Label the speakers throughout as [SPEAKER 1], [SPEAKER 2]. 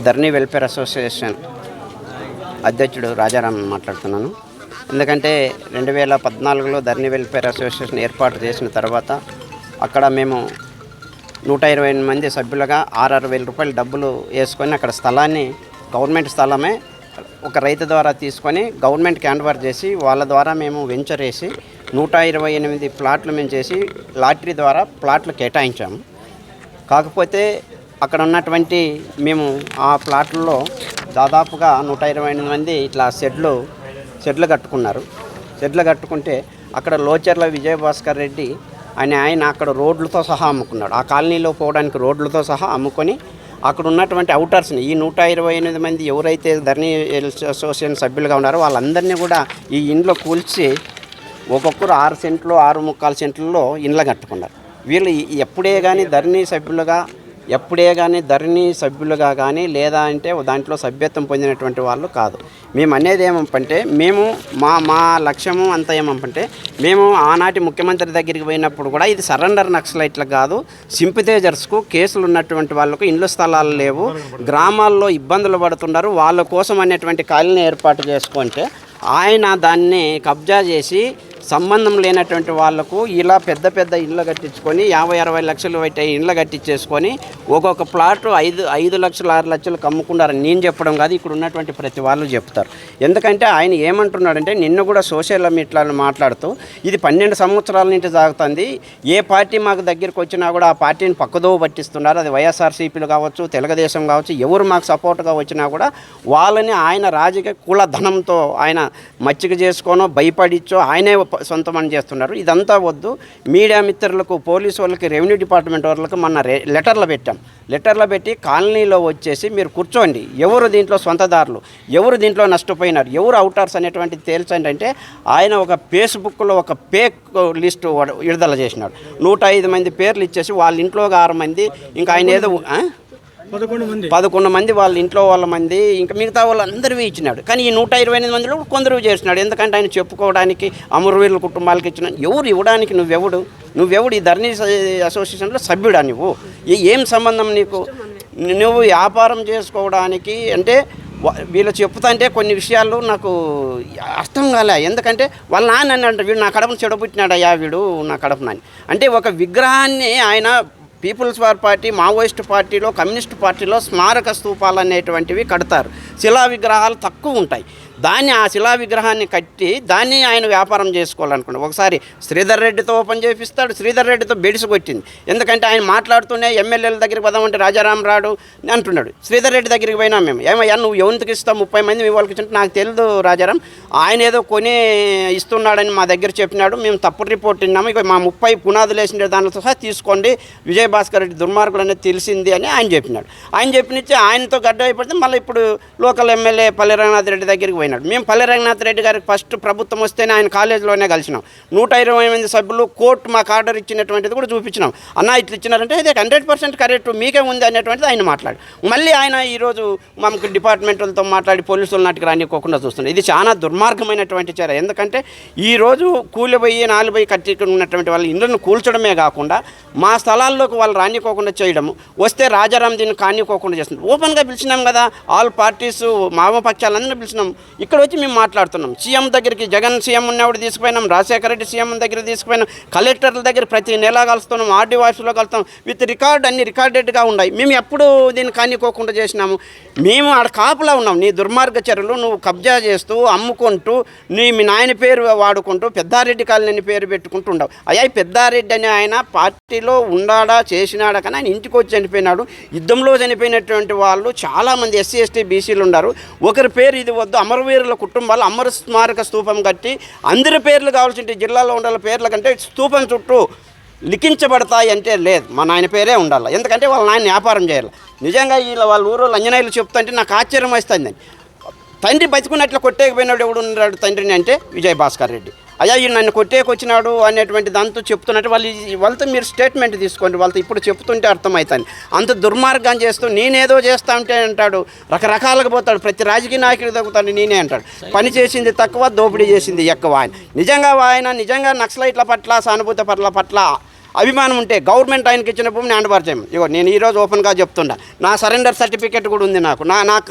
[SPEAKER 1] ధరణి welfare association అధ్యక్షుడు రాజారాం మాట్లాడుతున్నాను. ఎందుకంటే 2014లో ధరణి వెల్ఫేర్ అసోసియేషన్ ఏర్పాటు చేసిన తర్వాత అక్కడ మేము 128 మంది సభ్యులుగా 6,000 రూపాయలు డబ్బులు వేసుకొని అక్కడ స్థలాన్ని గవర్నమెంట్ స్థలమే ఒక రైతు ద్వారా తీసుకొని గవర్నమెంట్కి హ్యాండ్ ఓవర్ చేసి వాళ్ళ ద్వారా మేము వెంచర్ వేసి 128 ప్లాట్లు మేము చేసి లాటరీ ద్వారా ప్లాట్లు కేటాయించాము. కాకపోతే అక్కడ ఉన్నటువంటి మేము ఆ ప్లాట్లలో దాదాపుగా 128 మంది ఇట్లా షెడ్లు కట్టుకున్నారు. షెడ్లు కట్టుకుంటే అక్కడ లోచర్ల విజయభాస్కర్ రెడ్డి ఆయన అక్కడ రోడ్లతో సహా అమ్ముకున్నాడు. ఆ కాలనీలో పోవడానికి రోడ్లతో సహా అమ్ముకొని అక్కడ ఉన్నటువంటి అవుటర్స్ని ఈ 128 మంది ఎవరైతే ధరణి అసోసియేషన్ సభ్యులుగా ఉన్నారో వాళ్ళందరినీ కూడా ఈ ఇండ్లో కూల్చి ఒక్కొక్కరు 6 సెంట్లు 6.25 సెంట్లలో ఇండ్లు కట్టుకున్నారు. వీళ్ళు ఎప్పుడే కానీ ధరణి సభ్యులుగా కానీ లేదా అంటే దాంట్లో సభ్యత్వం పొందినటువంటి వాళ్ళు కాదు. మేము అనేది ఏమంటే మా లక్ష్యము అంతా ఏమంటే మేము ఆనాటి ముఖ్యమంత్రి దగ్గరికి పోయినప్పుడు కూడా ఇది సరెండర్ నక్సలైట్లకు కాదు, సింపథైజర్స్కు కేసులు ఉన్నటువంటి వాళ్ళకు ఇండ్ల స్థలాలు లేవు, గ్రామాల్లో ఇబ్బందులు పడుతున్నారు, వాళ్ళ కోసం అనేటువంటి కాలనీ ఏర్పాటు చేసుకుంటే ఆయన దాన్ని కబ్జా చేసి సంబంధం లేనటువంటి వాళ్లకు ఇలా పెద్ద ఇళ్ళు కట్టించుకొని 50-60 లక్షలు పెట్టే ఇళ్ళు కట్టించేసుకొని ఒక్కొక్క ప్లాట్ 5 లక్షలు 6 లక్షలు కమ్ముకున్నారని నేను చెప్పడం కాదు, ఇక్కడ ఉన్నటువంటి ప్రతి వాళ్ళు చెప్తారు. ఎందుకంటే ఆయన ఏమంటున్నాడంటే నిన్న కూడా సోషల్ మీడియాలో మాట్లాడుతూ ఇది 12 సంవత్సరాల నుంచి సాగుతుంది, ఏ పార్టీ మాకు దగ్గరికి వచ్చినా కూడా ఆ పార్టీని పక్కదోవ పట్టిస్తున్నారు, అది వైఎస్ఆర్సీపీలు కావచ్చు తెలుగుదేశం కావచ్చు ఎవరు మాకు సపోర్ట్గా వచ్చినా కూడా వాళ్ళని ఆయన రాజకీయ కుల ధనంతో ఆయన మచ్చిక చేసుకోనో భయపడిచ్చో ఆయనే సొంతమని చేస్తున్నారు. ఇదంతా వద్దు. మీడియా మిత్రులకు, పోలీసు వాళ్ళకి, రెవెన్యూ డిపార్ట్మెంట్ వాళ్ళకి మొన్న లెటర్లు పెట్టి కాలనీలో వచ్చేసి మీరు కూర్చోండి, ఎవరు దీంట్లో సొంతదారులు, ఎవరు దీంట్లో నష్టపోయినారు, ఎవరు అవుటర్స్ అనేటువంటిది తేల్చండి అంటే ఆయన ఒక ఫేస్బుక్లో ఒక ఫేక్ లిస్టు విడుదల చేసినాడు. 105 మంది పేర్లు ఇచ్చేసి వాళ్ళ ఇంట్లో 6 మంది, ఇంకా ఆయన ఏదో 11 మంది వాళ్ళ ఇంట్లో వాళ్ళ మంది, ఇంకా మిగతా వాళ్ళందరివి ఇచ్చినాడు. కానీ ఈ 128 మందిలో కొందరు చేసినాడు. ఎందుకంటే ఆయన చెప్పుకోవడానికి అమరవీరుల కుటుంబాలకు ఇచ్చిన ఎవరు ఇవ్వడానికి నువ్వెవడు ఈ ధరణి అసోసియేషన్లో సభ్యుడా నువ్వు? ఏం సంబంధం నీకు? నువ్వు వ్యాపారం చేసుకోవడానికి అంటే వీళ్ళు చెప్తాంటే కొన్ని విషయాలు నాకు అర్థం కాలే. ఎందుకంటే వాళ్ళ నాన్న అంటే వీడు నా కడపను చెడబుట్టినాడయ్యా, వీడు నా కడప నాని అంటే ఒక విగ్రహాన్ని ఆయన పీపుల్స్ వార్ పార్టీ, మావోయిస్టు పార్టీలో, కమ్యూనిస్టు పార్టీలో స్మారక స్తూపాలు అనేటువంటివి కడతారు, శిలా విగ్రహాలు తక్కువ ఉంటాయి. ఆ శిలా విగ్రహాన్ని కట్టి దాన్ని ఆయన వ్యాపారం చేసుకోవాలనుకున్నాడు. ఒకసారి శ్రీధర్ రెడ్డితో ఓపెన్ చేపిస్తాడు, శ్రీధర్ రెడ్డితో బెడిసి కొట్టింది. ఎందుకంటే ఆయన మాట్లాడుతూనే ఎమ్మెల్యేల దగ్గరికి పోదామంటే రాజారాం రాడు అంటున్నాడు. శ్రీధర్ రెడ్డి దగ్గరికి పోయినాం మేము, ఏమయ్యా నువ్వు ఎవరికి ఇస్తావు, 30 మంది మీ వాళ్ళకి ఇచ్చింటే నాకు తెలియదు రాజారాం, ఆయన ఏదో కొని ఇస్తున్నాడని మా దగ్గర చెప్పినాడు, మేము తప్పుడు రిపోర్ట్ విన్నాము, ఇక మా 30 పునాదులు వేసిన దానితో సహా తీసుకోండి, విజయభాస్కర్ రెడ్డి దుర్మార్గుడు అనేది తెలిసింది అని ఆయన చెప్పినాడు. ఆయన చెప్పినిచ్చి ఆయనతో గడ్డ అయిపోతే మళ్ళీ ఇప్పుడు లోకల్ ఎమ్మెల్యే పల్లె రంగనాథ్ రెడ్డి దగ్గరికి మేము పల్లె రంగనాథ్ రెడ్డి గారికి ఫస్ట్ ప్రభుత్వం వస్తేనే ఆయన కాలేజీలోనే కలిసినాం. 120 మంది సభ్యులు కోర్టు మాకు ఆర్డర్ ఇచ్చినటువంటిది కూడా చూపించినాం. అన్న ఇట్లా ఇచ్చినారంటే ఇదే 100% కరెక్ట్, మీకే ఉంది అనేటువంటిది ఆయన మాట్లాడు. మళ్ళీ ఆయన ఈరోజు మాకు డిపార్ట్మెంట్లతో మాట్లాడి పోలీసుల నాటికి రానికోకుండా చూస్తున్నారు. ఇది చాలా దుర్మార్గమైనటువంటి చర్య. ఎందుకంటే ఈరోజు కూలిపోయి 4 కట్టుకున్నటువంటి వాళ్ళ ఇళ్ళను కూల్చడమే కాకుండా మా స్థలాల్లోకి వాళ్ళు రానికోకుండా చేయడము, వస్తే రాజారాం దీన్ని కానికోకుండా చేస్తున్నారు. ఓపెన్గా పిలిచినాం కదా, ఆల్ పార్టీస్ వామపక్షాలందరినీ పిలిచినాం. ఇక్కడ వచ్చి మేము మాట్లాడుతున్నాం. సీఎం దగ్గరికి జగన్ సీఎం ఉన్నప్పుడు తీసుకుపోయినాం, రాజశేఖర రెడ్డి సీఎం దగ్గర తీసుకుపోయినాం, కలెక్టర్ల దగ్గర ప్రతి నెల కలుస్తున్నాం, ఆర్డీ ఆఫీస్లో కలుస్తాం, విత్ రికార్డ్ అన్ని రికార్డెడ్గా ఉన్నాయి. మేము ఎప్పుడు దీన్ని కానికోకుండా చేసినాము. మేము ఆడ కాపులా ఉన్నాం. నీ దుర్మార్గ చర్యలు నువ్వు కబ్జా చేస్తూ అమ్ముకుంటూ మీ నాయన పేరు వాడుకుంటూ పెద్దారెడ్డి కాలనీ పేరు పెట్టుకుంటూ ఉండవు. అయ్యా పెద్దారెడ్డి అని ఆయన పార్టీలో ఉండాడా చేసినాడా కానీ ఆయన ఇంటికి వచ్చి చనిపోయినాడు. యుద్ధంలో చనిపోయినటువంటి వాళ్ళు చాలామంది ఎస్సీ ఎస్టీ బీసీలు ఉన్నారు. ఒకరి పేరు ఇది వద్దు, అమరవీరుల కుటుంబాలు అమర స్మారక స్తూపం కట్టి అందరి పేర్లు కావాల్సింటే జిల్లాలో ఉండాలి, పేర్ల కంటే స్తూపం చుట్టూ లిఖించబడతాయి అంటే లేదు, మా నాయన పేరే ఉండాలి. ఎందుకంటే వాళ్ళ నాయన వ్యాపారం చేయాలి. నిజంగా వాళ్ళ ఊరు అంజనేయులు చెప్తుంటే నాకు ఆశ్చర్యం వస్తుందని. తండ్రి బతికున్నట్లు కొట్టేకపోయినాడు ఎవడు ఉన్నాడు తండ్రిని అంటే విజయభాస్కర్ రెడ్డి. అయ్యా ఈ నన్ను కొట్టేకొచ్చినాడు అనేటువంటి దాంతో చెప్తున్నట్టు వాళ్ళతో మీరు స్టేట్మెంట్ తీసుకోండి. వాళ్ళతో ఇప్పుడు చెప్తుంటే అర్థమవుతుంది. అంత దుర్మార్గం చేస్తూ నేనేదో చేస్తా ఉంటే అంటాడు, రకరకాలుగా పోతాడు, ప్రతి రాజకీయ నాయకుడు తగ్గుతాడు నేనే అంటాడు. పని చేసింది తక్కువ, దోపిడీ చేసింది ఎక్కువ. నిజంగా ఆయన నక్సలైట్ల పట్ల సానుభూతి పట్ల అభిమానం ఉంటే గవర్నమెంట్ ఆయనకి ఇచ్చిన భూమిని హ్యాండ్ ఓవర్ చేయము. ఇగో నేను ఈరోజు ఓపెన్గా చెప్తున్నా, నా సరెండర్ సర్టిఫికేట్ కూడా ఉంది. నాకు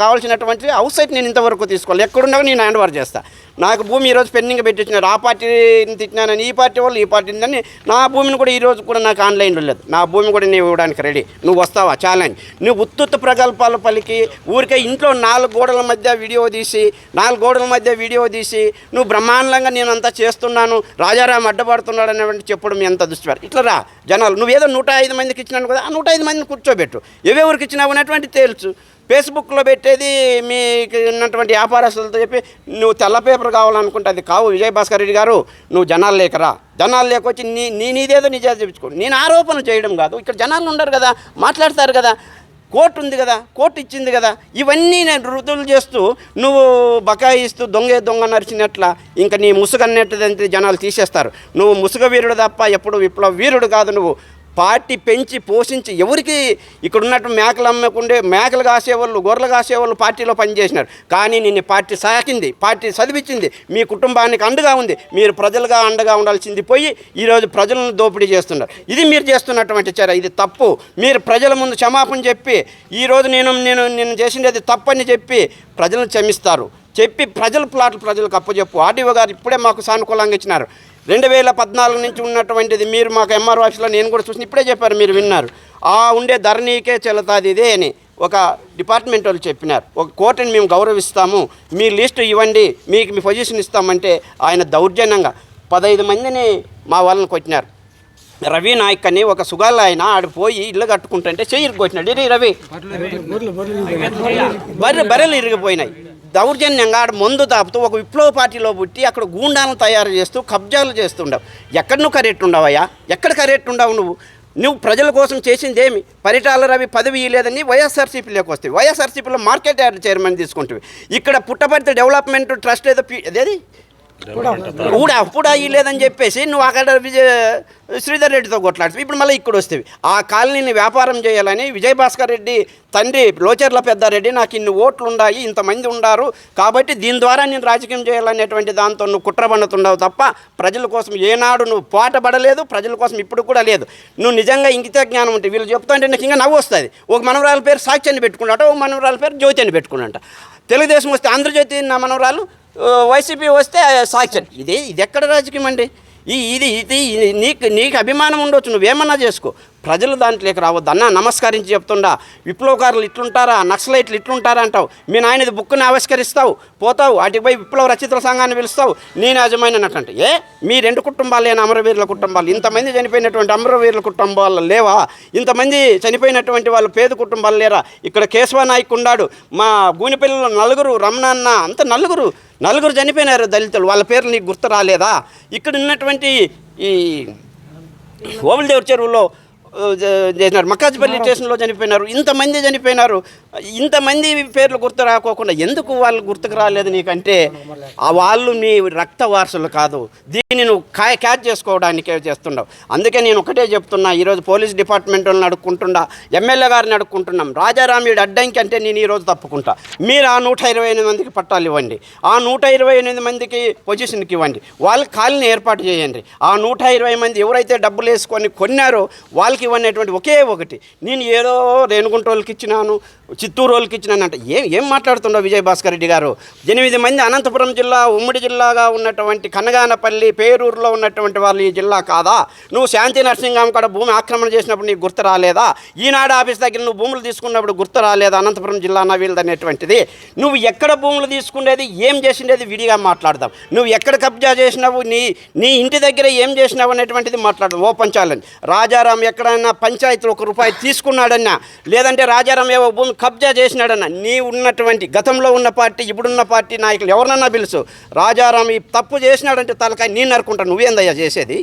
[SPEAKER 1] కావాల్సినటువంటి హౌస్ సైట్ నేను ఇంతవరకు తీసుకోవాలి, ఎక్కడున్నా నేను హ్యాండ్ ఓవర్ చేస్తాను. నాకు భూమి ఈరోజు పెండింగ్ పెట్టించినారు, ఆ పార్టీని తిట్టినానని ఈ పార్టీ వాళ్ళు ఈ పార్టీని అని. నా భూమిని కూడా ఈరోజు కూడా నాకు ఆన్లైన్లో లేదు, నా భూమి కూడా నేను ఇవ్వడానికి రెడీ. నువ్వు వస్తావా ఛాలెంజ్? నువ్వు ఉత్తుత్త ప్రగల్భాలు పలికి ఊరికే ఇంట్లో 4 గోడల మధ్య వీడియో తీసి నువ్వు బ్రహ్మాండంగా నేను అంతా చేస్తున్నాను, రాజారాం అడ్డపడుతున్నాడు అనేటువంటి చెప్పడం ఎంత దుష్టివారు. ఇట్లా రా జనాలు, నువ్వేదో 105 మందికి ఇచ్చినాను కదా, ఆ 105 మందిని కూర్చోబెట్టు. ఎవరెవరికి ఇచ్చినావు అనేటువంటి తేల్చు. ఫేస్బుక్లో పెట్టేది మీకు ఉన్నటువంటి వ్యాపారస్తులతో చెప్పి నువ్వు తెల్ల పేపర్ కావాలనుకుంటే అది కావు. విజయభాస్కర్ రెడ్డి గారు, నువ్వు జనాలు లేకరా, జనాలు లేకొచ్చి నీదేదో నిజాలు చెప్పించుకో. నేను ఆరోపణ చేయడం కాదు, ఇక్కడ జనాలు ఉండరు కదా, మాట్లాడతారు కదా, కోర్టు ఉంది కదా, కోర్టు ఇచ్చింది కదా. ఇవన్నీ నేను రుజువులు చేస్తూ నువ్వు బకాయిస్తూ దొంగ నరిచినట్ల ఇంకా నీ ముసుగన్నట్టుదంటే జనాలు తీసేస్తారు. నువ్వు ముసుగ వీరుడు తప్ప ఎప్పుడు విప్లవ వీరుడు కాదు. నువ్వు పార్టీ పెంచి పోషించి ఎవరికి ఇక్కడ ఉన్నట్టు మేకలు అమ్మకుండే, మేకలు కాసేవాళ్ళు, గొర్రెలు కాసేవాళ్ళు పార్టీలో పనిచేసినారు. కానీ నిన్ను పార్టీ సాకింది, పార్టీ చదివించింది, మీ కుటుంబానికి అండగా ఉంది. మీరు ప్రజలుగా అండగా ఉండాల్సింది పోయి ఈరోజు ప్రజలను దోపిడీ చేస్తున్నారు. ఇది మీరు చేస్తున్నటువంటి చర్య, ఇది తప్పు. మీరు ప్రజల ముందు క్షమాపణ చెప్పి ఈరోజు నేను చేసింది తప్పని చెప్పి ప్రజలను క్షమిస్తారు. చెప్పి ప్లాట్లు ప్రజలకు అప్పచెప్పు. ఆర్డీఓ గారు ఇప్పుడే మాకు సానుకూలంగా ఇచ్చినారు. 2014 నుంచి ఉన్నటువంటిది మీరు మాకు ఎంఆర్ఓ ఆఫీస్లో నేను కూడా చూసిన ఇప్పుడే చెప్పారు, మీరు విన్నారు. ఉండే ధరణికే చెల్లుతుంది ఇదే అని ఒక డిపార్ట్మెంట్ వాళ్ళు చెప్పినారు. ఒక కోర్టుని మేము గౌరవిస్తాము, మీ లిస్టు ఇవ్వండి, మీకు మీ పొజిషన్ ఇస్తామంటే ఆయన దౌర్జన్యంగా 15 మందిని మా వాళ్ళని కొట్టినారు. రవి నాయక్ అని ఒక సుగాల ఆయన ఆడికి పోయి ఇల్లు కట్టుకుంటుంటే చెయ్యి ఇరిగిపోయినాడు. ఇది రవి బర్రెలు ఇరిగిపోయినాయి. దౌర్జన్యంగా ఆడ మందు తాపుతూ ఒక విప్లవ పార్టీలో పుట్టి అక్కడ గూండాలను తయారు చేస్తూ కబ్జాలు చేస్తుండవు. ఎక్కడ నువ్వు కరెక్ట్ ఉండవయ్యా? ఎక్కడ కరెక్ట్ ఉండవు నువ్వు ప్రజల కోసం చేసింది ఏమి? పరిటాల రవి పదవి లేదని వైఎస్ఆర్సీపీలోకి వస్తాయి. వైఎస్ఆర్సీపీలో మార్కెట్ యార్డ్ చైర్మన్ తీసుకుంటుంది. ఇక్కడ పుట్టపర్తి డెవలప్మెంట్ ట్రస్ట్ ఏదో అదేది అప్పుడు లేదని చెప్పేసి నువ్వు అక్కడ శ్రీధర్ రెడ్డితో కొట్లాడుతావు. ఇప్పుడు మళ్ళీ ఇక్కడ వస్తేవి ఆ కాలనీని వ్యాపారం చేయాలని విజయభాస్కర్ రెడ్డి తండ్రి లోచర్ల పెద్దారెడ్డి నాకు ఇన్ని ఓట్లు ఉన్నాయి, ఇంతమంది ఉండారు కాబట్టి దీని ద్వారా నేను రాజకీయం చేయాలనేటువంటి దాంతో నువ్వు కుట్రబండుతుండవు తప్ప ప్రజల కోసం ఏనాడు నువ్వు పోటపడలేదు, ప్రజల కోసం ఇప్పుడు కూడా లేదు. నువ్వు నిజంగా ఇంకిత జ్ఞానం ఉంటే వీళ్ళు చెప్తుంటే నాకు ఇంకా నవ్వు వస్తుంది. ఒక మనవరాల పేరు సాక్షి అని పెట్టుకున్నట, ఒక మనవరాల పేరు జ్యోతి అని పెట్టుకున్నట. తెలుగుదేశం వస్తే ఆంధ్రజ్యోతి నా మనవరాలు, వైసీపీ వస్తే సాక్షి. ఇది ఎక్కడ రాజకీయం అండి? ఇది నీకు అభిమానం ఉండొచ్చు, నువ్వేమన్నా చేసుకో, ప్రజలు దాంట్లోకి రావద్దు. అన్న నమస్కరించి చెప్తుండా, విప్లవకారులు ఇట్లుంటారా, నక్సలైట్లు ఇట్లుంటారా అంటావు. మీ నాయనది బుక్ని ఆవిష్కరిస్తావు, పోతావు అటుకు పోయి విప్లవ రచయితల సంఘాన్ని పిలుస్తావు, నేను యజమాని అన్నట్టు. మీ 2 కుటుంబాలేనా అమరవీరుల కుటుంబాలు? ఇంతమంది చనిపోయినటువంటి అమరవీరుల కుటుంబాలు లేవా? ఇంతమంది చనిపోయినటువంటి వాళ్ళు పేద కుటుంబాలు లేరా? ఇక్కడ కేశవ నాయక్ ఉన్నాడు, మా గూనిపల్లిలో 4 రమణన్న, అంత 4 చనిపోయినారు దళితులు. వాళ్ళ పేర్లు నీకు గుర్తు రాలేదా? ఇక్కడ ఉన్నటువంటి ఈ ఓబులదేవుడి చెరువులో చేసినారు, మక్కాజ్పల్లి స్టేషన్లో చనిపోయినారు, ఇంతమంది చనిపోయినారు. ఇంతమంది పేర్లు గుర్తు రాకోకుండా ఎందుకు వాళ్ళు గుర్తుకు రాలేదు నీకంటే వాళ్ళు నీ రక్త వారసులు కాదు. దీన్ని నువ్వు క్యాచ్ చేసుకోవడానికే చేస్తున్నావు. అందుకే నేను ఒకటే చెప్తున్నా, ఈరోజు పోలీస్ డిపార్ట్మెంట్ వాళ్ళని అడుక్కుంటున్నా, ఎమ్మెల్యే గారిని అడుక్కుంటున్నాం. రాజారామీడు అడ్డంకి అంటే నేను ఈరోజు తప్పుకుంటా. మీరు ఆ 128 మందికి పట్టాలు ఇవ్వండి, ఆ 128 మందికి పొజిషన్కి ఇవ్వండి, వాళ్ళకి కాలనీ ఏర్పాటు చేయండి. ఆ 120 మంది ఎవరైతే డబ్బులు వేసుకొని కొన్నారో వాళ్ళకి ఇవ్వనేటువంటి ఒకే ఒకటి. నేను ఏదో రేణుగుంట వాళ్ళకి ఇచ్చినాను, చిత్తూరు వాళ్ళకి ఇచ్చినాను అంటే ఏం మాట్లాడుతుండో విజయభాస్కర్ రెడ్డి గారు? 8 మంది అనంతపురం జిల్లా ఉమ్మడి జిల్లాగా ఉన్నటువంటి కనగానపల్లి, పేరూరులో ఉన్నటువంటి వాళ్ళు ఈ జిల్లా కాదా? నువ్వు శాంతి నర్సింగ్హామ్ కాడ భూమి ఆక్రమణ చేసినప్పుడు నీకు గుర్తు రాలేదా? ఈనాడు ఆఫీస్ దగ్గర నువ్వు భూములు తీసుకున్నప్పుడు గుర్తు రాలేదా? అనంతపురం జిల్లానా వీళ్ళదనేటువంటిది. నువ్వు ఎక్కడ భూములు తీసుకునేది, ఏం చేసిండేది విడిగా మాట్లాడదాం. నువ్వు ఎక్కడ కబ్జా చేసినావు, నీ ఇంటి దగ్గర ఏం చేసినావు అనేటువంటిది మాట్లాడదాం. Open challenge. రాజారాం ఎక్కడైనా పంచాయతీలో ₹1 తీసుకున్నాడన్నా, లేదంటే రాజారాం ఏవో భూమి కబ్జా చేసినాడన్నా, నీ ఉన్నటువంటి గతంలో ఉన్న పార్టీ ఇప్పుడున్న పార్టీ నాయకులు ఎవరన్నా పిలుసు, రాజారాం ఈ తప్పు చేసినాడంటే తలకాయ నేను నరుకుంటా. నువ్వేందయ్యా చేసేది?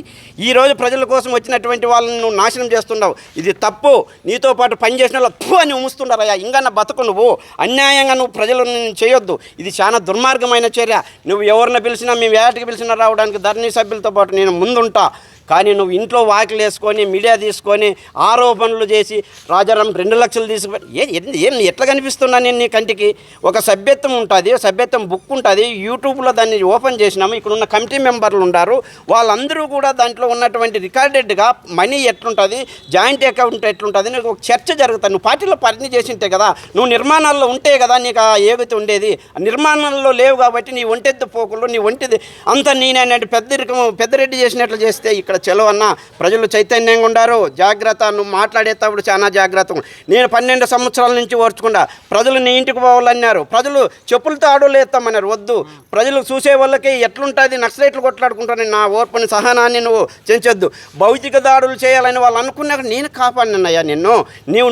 [SPEAKER 1] ఈరోజు ప్రజల కోసం వచ్చినటువంటి వాళ్ళని నువ్వు నాశనం చేస్తున్నావు. ఇది తప్పు. నీతో పాటు పనిచేసిన వాళ్ళు తప్పు అని ఉమ్ముస్తున్నారయ్యా. ఇంకా బతుకు నువ్వు అన్యాయంగా నువ్వు ప్రజలను చేయొద్దు. ఇది చాలా దుర్మార్గమైన చర్య. నువ్వు ఎవరిని పిలిచినా, మేము వేటకి పిలిచినా రావడానికి ధరణి సభ్యులతో పాటు నేను ముందుంటా. కానీ నువ్వు ఇంట్లో వాకిలు వేసుకొని మీడియా తీసుకొని ఆరోపణలు చేసి రాజారాం 2 లక్షలు తీసుకుని ఏం ఎట్లా కనిపిస్తున్నా నేను నీ కంటికి? ఒక సభ్యత్వం ఉంటుంది, సభ్యత్వం బుక్ ఉంటుంది, యూట్యూబ్లో దాన్ని ఓపెన్ చేసినాము. ఇక్కడ ఉన్న కమిటీ మెంబర్లు ఉన్నారు, వాళ్ళందరూ కూడా దాంట్లో ఉన్నటువంటి రికార్డెడ్గా మనీ ఎట్లుంటుంది, జాయింట్ అకౌంట్ ఎట్లుంటుంది, నీకు ఒక చర్చ జరుగుతుంది. నువ్వు పార్టీలో పని చేసింటే కదా, నువ్వు నిర్మాణాల్లో ఉంటే కదా నీకు ఆ ఏగతి ఉండేది. నిర్మాణంలో లేవు కాబట్టి నీ ఒంటెద్దు పోకులు, నీ ఒంటిది అంతా నేనే పెద్దరెడ్డి చేసినట్లు చేస్తే ఇక్కడ చలో అన్న, ప్రజలు చైతన్యంగా ఉండారు. జాగ్రత్త, నువ్వు మాట్లాడేటప్పుడు చాలా జాగ్రత్త. నేను 12 సంవత్సరాల నుంచి ఓర్చుకుండా ప్రజలు నీ ఇంటికి పోవాలన్నారు, ప్రజలు చెప్పులతో ఆడోలేస్తామన్నారు. వద్దు, ప్రజలు చూసే వాళ్ళకి ఎట్లుంటుంది, నక్సలైట్లు కొట్లాడుకుంటానని నా ఓర్పుని సహనాన్ని నువ్వు చెంచొద్దు. భౌతిక దాడులు చేయాలని వాళ్ళు అనుకున్నాక నేను కాపాడినయ్యా నిన్ను.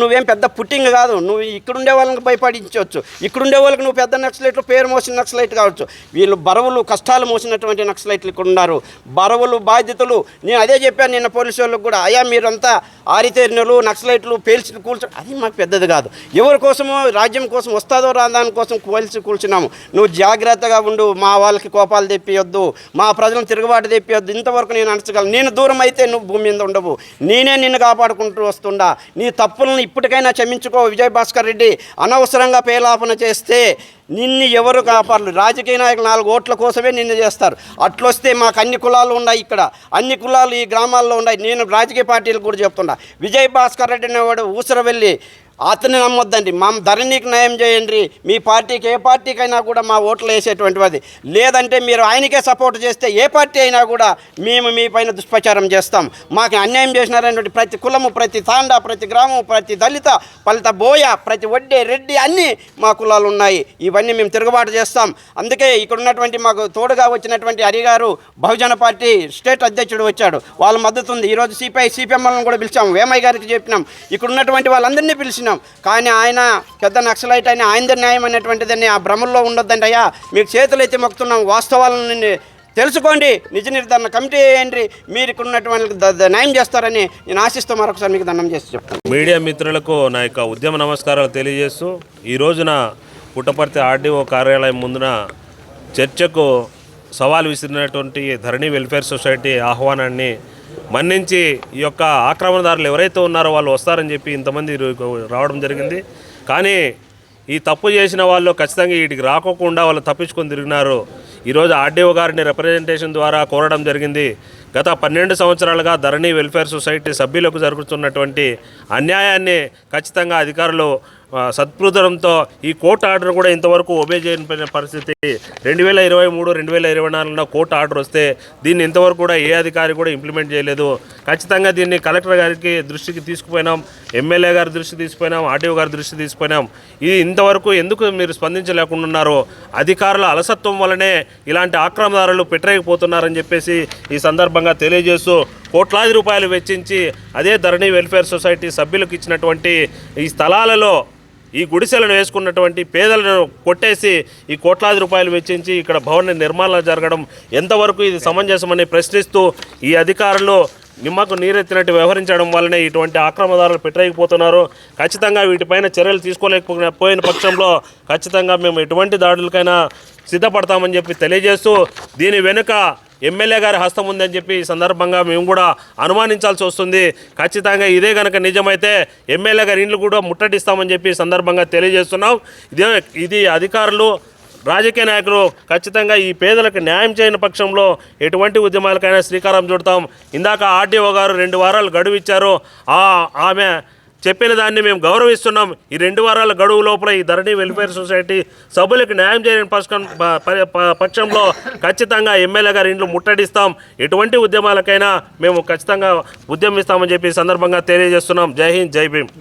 [SPEAKER 1] నువ్వేం పెద్ద పుట్టింగ్ కాదు, నువ్వు ఇక్కడుండే వాళ్ళకి భయపడించవచ్చు. ఇక్కడుండే వాళ్ళకి నువ్వు పెద్ద నక్సలైట్లు, పేరు మోసిన నక్సలైట్ కావచ్చు. వీళ్ళు బరవులు కష్టాలు మోసినటువంటి నక్సలైట్లు ఇక్కడ ఉన్నారు. బరవులు బాధ్యతలు నేను అదే చెప్పాను నిన్న పోలీసు వాళ్ళకి కూడా, అయ్యా మీరంతా ఆరితేరినలు నక్సలైట్లు పేల్చి కూల్చడం అది మాకు పెద్దది కాదు. ఎవరి కోసమో రాజ్యం కోసం వస్తాదో రాదాని కోసం కూల్చినాము. నువ్వు జాగ్రత్తగా ఉండు, మా వాళ్ళకి కోపాలు తెప్పియొద్దు, మా ప్రజలను తిరుగుబాటు తెప్పియొద్దు. ఇంతవరకు నేను అణచగలను. నేను దూరం అయితే నువ్వు భూమి మీద ఉండవు. నేనే నిన్ను కాపాడుకుంటూ వస్తుండా. నీ తప్పులను ఇప్పటికైనా క్షమించుకో విజయభాస్కర్ రెడ్డి. అనవసరంగా పేలాపన చేస్తే నిన్ను ఎవరు కాపాడరు. రాజకీయ నాయకులు 4 ఓట్ల కోసమే నిన్ను చేస్తారు. అట్లొస్తే మాకు అన్ని కులాలు ఉన్నాయి, ఇక్కడ అన్ని కులాలు ఈ గ్రామాల్లో ఉన్నాయి. నేను రాజకీయ పార్టీలకు కూడా చెప్తున్నా, విజయభాస్కర్ రెడ్డి అనేవాడు ఊసర వెళ్ళి అతన్ని నమ్మొద్దండి. మా ధరణికి న్యాయం చేయండి. మీ పార్టీకి ఏ పార్టీకైనా కూడా మా ఓట్లు వేసేటువంటిది. లేదంటే మీరు ఆయనకే సపోర్ట్ చేస్తే ఏ పార్టీ అయినా కూడా మేము మీ పైన దుష్ప్రచారం చేస్తాం. మాకు అన్యాయం చేసినారనేటువంటి ప్రతి కులము, ప్రతి తాండా, ప్రతి గ్రామం, ప్రతి దళిత, పలిత బోయ, ప్రతి వడ్డే, రెడ్డి అన్నీ మా కులాలు ఉన్నాయి. ఇవన్నీ మేము తిరుగుబాటు చేస్తాం. అందుకే ఇక్కడ ఉన్నటువంటి మాకు తోడుగా వచ్చినటువంటి హరిగారు బహుజన పార్టీ స్టేట్ అధ్యక్షుడు వచ్చాడు, వాళ్ళ మద్దతు ఉంది. ఈరోజు సిపిఎంలను కూడా పిలిచాం, వేమయ్య గారికి చెప్పినాం, ఇక్కడ ఉన్నటువంటి వాళ్ళందరినీ పిలిచినాం. కానీ ఆయన పెద్ద నక్సలైట్ అయినా ఆయన న్యాయం అనేటువంటిదని ఆ భ్రమల్లో ఉండొద్దండి. అయ్యా మీకు చేతులు అయితే మొక్కుతున్నాం, వాస్తవాలను తెలుసుకోండి, నిజ నిర్ధారణ కమిటీ వేయండి, మీరు ఇక్కడ ఉన్నటువంటి న్యాయం చేస్తారని నేను ఆశిస్తూ మరొకసారి మీకు దండం చేసి చెప్తాను.
[SPEAKER 2] మీడియా మిత్రులకు నా యొక్క ఉద్యమ నమస్కారాలు తెలియజేస్తూ ఈ రోజున పుట్టపర్తి ఆర్డీఓ కార్యాలయం ముందున చర్చకు సవాల్ విసిరినటువంటి ధరణి వెల్ఫేర్ సొసైటీ ఆహ్వానాన్ని మన్నించి ఈ యొక్క ఆక్రమణదారులు ఎవరైతే ఉన్నారో వాళ్ళు వస్తారని చెప్పి ఇంతమంది రావడం జరిగింది. కానీ ఈ తప్పు చేసిన వాళ్ళు ఖచ్చితంగా వీటికి రాకోకుండా వాళ్ళు తప్పించుకొని తిరిగినారు. ఈరోజు ఆర్డీఓ గారిని రిప్రజెంటేషన్ ద్వారా కోరడం జరిగింది. గత 12 సంవత్సరాలుగా ధరణి వెల్ఫేర్ సొసైటీ సభ్యులకు జరుగుతున్నటువంటి అన్యాయాన్ని ఖచ్చితంగా అధికారులు సత్పృదంతో ఈ కోర్టు ఆర్డర్ కూడా ఇంతవరకు ఒబే చేయని పరిస్థితి. 2023, 2024లో కోర్టు ఆర్డర్ వస్తే దీన్ని ఇంతవరకు కూడా ఏ అధికారి కూడా ఇంప్లిమెంట్ చేయలేదు. ఖచ్చితంగా దీన్ని కలెక్టర్ గారికి దృష్టికి తీసుకుపోయినాం, ఎమ్మెల్యే గారి దృష్టికి తీసుకుపోయినాం, ఆర్డీఓ గారి దృష్టికి తీసుకుపోయినాం. ఇది ఇంతవరకు ఎందుకు మీరు స్పందించలేకుండా ఉన్నారో, అధికారుల అలసత్వం వల్లనే ఇలాంటి ఆక్రమణదారులు పెట్టలేకపోతున్నారని చెప్పేసి ఈ సందర్భంగా తెలియజేస్తూ కోట్లాది రూపాయలు వెచ్చించి అదే ధరణి వెల్ఫేర్ సొసైటీ సభ్యులకు ఇచ్చినటువంటి ఈ స్థలాలలో ఈ గుడిసెలను వేసుకున్నటువంటి పేదలను కొట్టేసి ఈ కోట్లాది రూపాయలు వెచ్చించి ఇక్కడ భవన నిర్మాణాలు జరగడం ఎంతవరకు ఇది సమంజసమని ప్రశ్నిస్తూ ఈ అధికారులు నిమ్మకు నీరెత్తినట్టు వ్యవహరించడం వల్లనే ఇటువంటి ఆక్రమణదారులు పెట్టలేకపోతున్నారు. ఖచ్చితంగా వీటిపైన చర్యలు తీసుకోలేకపోయిన పక్షంలో ఖచ్చితంగా మేము ఎటువంటి దాడులకైనా సిద్ధపడతామని చెప్పి తెలియజేస్తూ దీని వెనుక ఎమ్మెల్యే గారి హస్తం ఉందని చెప్పి ఈ సందర్భంగా మేము కూడా అనుమానించాల్సి వస్తుంది. ఖచ్చితంగా ఇదే కనుక నిజమైతే ఎమ్మెల్యే గారి ఇండ్లు కూడా ముట్టడిస్తామని చెప్పి ఈ సందర్భంగా తెలియజేస్తున్నాం. ఇది అధికారులు, రాజకీయ నాయకులు ఖచ్చితంగా ఈ పేదలకు న్యాయం చేయని పక్షంలో ఎటువంటి ఉద్యమాలకైనా శ్రీకారం చుడతాం. ఇందాక ఆర్డీఓ గారు 2 వారాలు గడువు ఇచ్చారు. ఆమె చెప్పిన దాన్ని మేము గౌరవిస్తున్నాం. ఈ 2 వారాల గడువు లోపల ఈ ధరణి వెల్ఫేర్ సొసైటీ సభ్యులకు న్యాయం చేయని పక్షంలో ఖచ్చితంగా ఎమ్మెల్యే గారి ఇండ్లు ముట్టడిస్తాం. ఎటువంటి ఉద్యమాలకైనా మేము ఖచ్చితంగా ఉద్యమిస్తామని చెప్పి ఈ సందర్భంగా తెలియజేస్తున్నాం. జై హింద్, జై భీమ్.